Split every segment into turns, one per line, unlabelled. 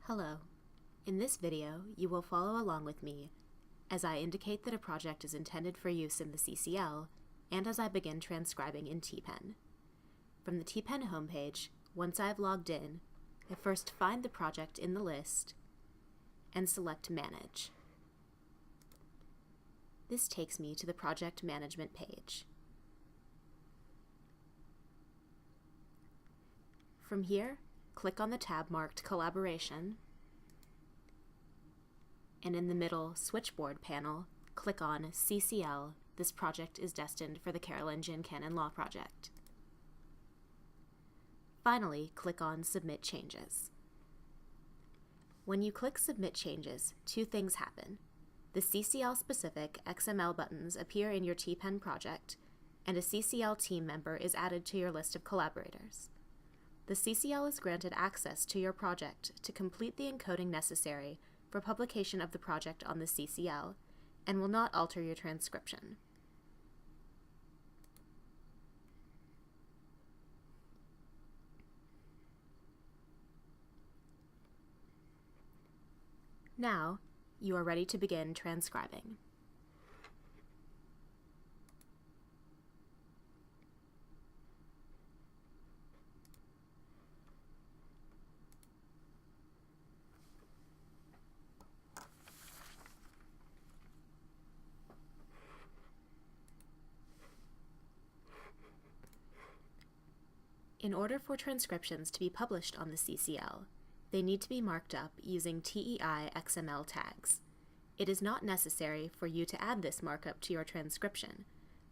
Hello. In this video, you will follow along with me as I indicate that a project is intended for use in the CCL and as I begin transcribing in TPen. From the TPen homepage, once I have logged in, I first find the project in the list and select Manage. This takes me to the project management page. From here, click on the tab marked Collaboration, and in the middle Switchboard panel, click on CCL. This project is destined for the Carolingian Canon Law project. Finally, click on Submit Changes. When you click Submit Changes, two things happen. The CCL-specific XML buttons appear in your TPen project, and a CCL team member is added to your list of collaborators. The CCL is granted access to your project to complete the encoding necessary for publication of the project on the CCL and will not alter your transcription. Now, you are ready to begin transcribing. In order for transcriptions to be published on the CCL, they need to be marked up using TEI XML tags. It is not necessary for you to add this markup to your transcription,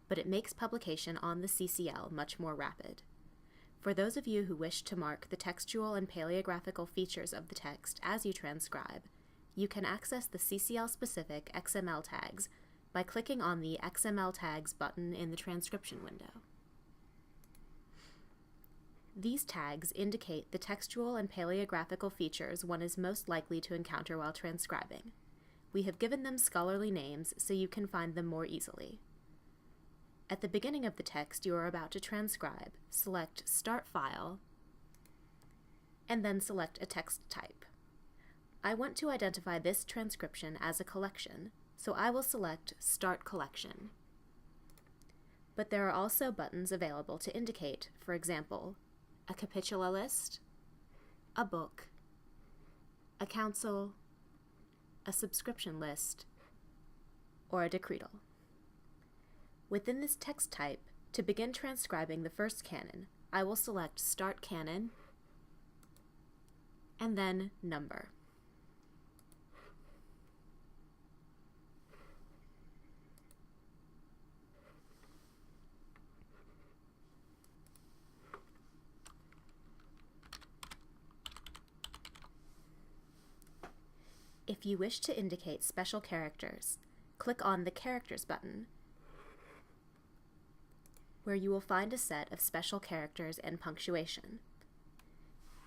but it makes publication on the CCL much more rapid. For those of you who wish to mark the textual and paleographical features of the text as you transcribe, you can access the CCL-specific XML tags by clicking on the XML tags button in the transcription window. These tags indicate the textual and paleographical features one is most likely to encounter while transcribing. We have given them scholarly names so you can find them more easily. At the beginning of the text you are about to transcribe, select Start File, and then select a text type. I want to identify this transcription as a collection, so I will select Start Collection. But there are also buttons available to indicate, for example, a capitula list, a book, a council, a subscription list, or a decretal. Within this text type, to begin transcribing the first canon, I will select Start Canon and then Number. If you wish to indicate special characters, click on the Characters button, where you will find a set of special characters and punctuation.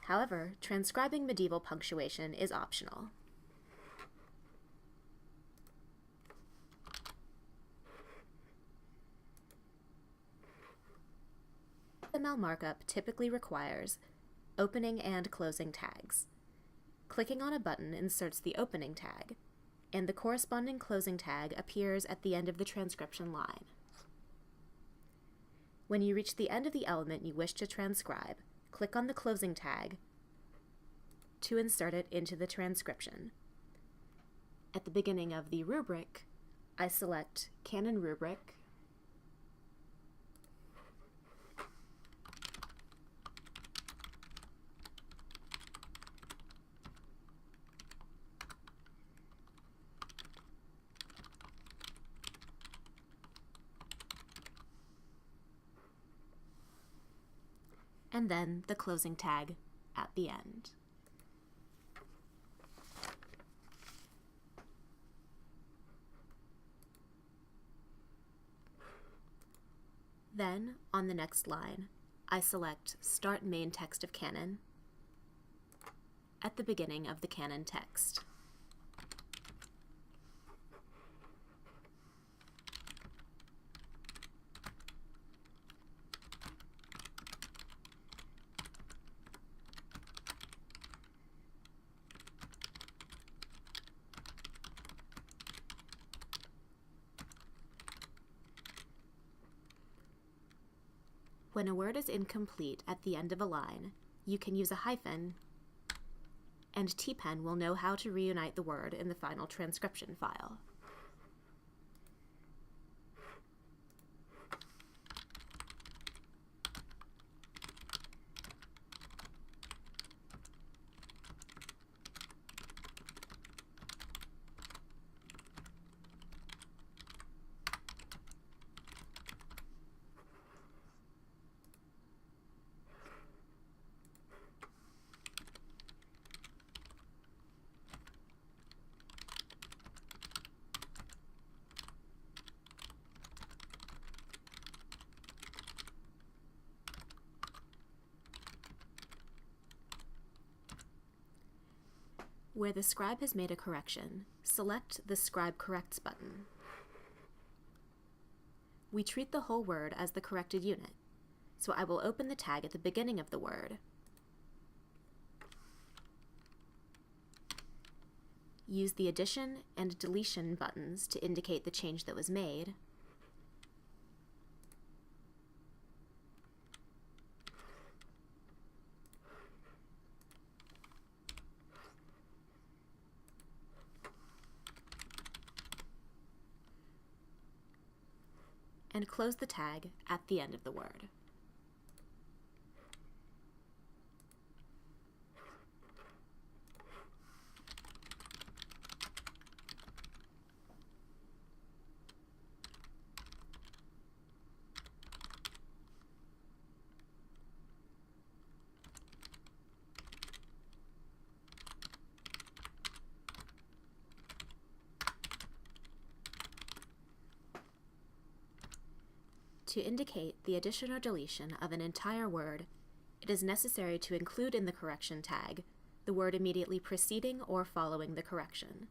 However, transcribing medieval punctuation is optional. XML markup typically requires opening and closing tags. Clicking on a button inserts the opening tag, and the corresponding closing tag appears at the end of the transcription line. When you reach the end of the element you wish to transcribe, click on the closing tag to insert it into the transcription. At the beginning of the rubric, I select Canon Rubric, and then the closing tag at the end. Then, on the next line, I select Start Main Text of Canon at the beginning of the canon text. When a word is incomplete at the end of a line, you can use a hyphen, and TPen will know how to reunite the word in the final transcription file. Where the scribe has made a correction, select the Scribe Corrects button. We treat the whole word as the corrected unit, so I will open the tag at the beginning of the word, use the addition and deletion buttons to indicate the change that was made, and close the tag at the end of the word. To indicate the addition or deletion of an entire word, it is necessary to include in the correction tag the word immediately preceding or following the correction.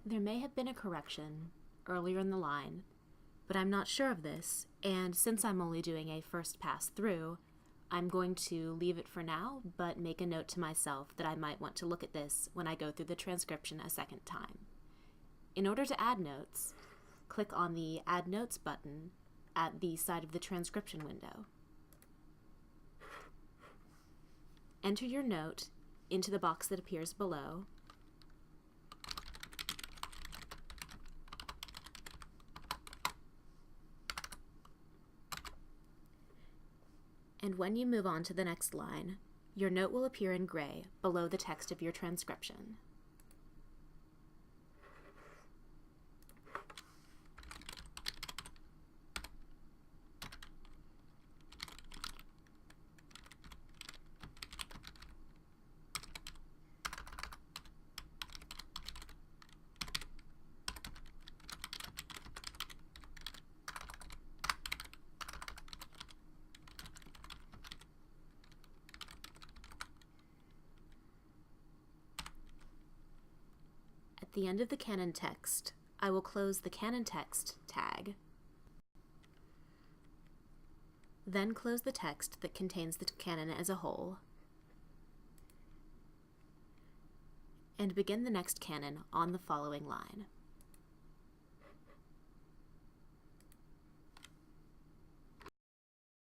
There may have been a correction earlier in the line, but I'm not sure of this, and since I'm only doing a first pass through, I'm going to leave it for now, but make a note to myself that I might want to look at this when I go through the transcription a second time. In order to add notes, click on the Add Notes button at the side of the transcription window. Enter your note into the box that appears below, and when you move on to the next line, your note will appear in gray below the text of your transcription. At the end of the canon text, I will close the canon text tag, then close the text that contains the canon as a whole, and begin the next canon on the following line.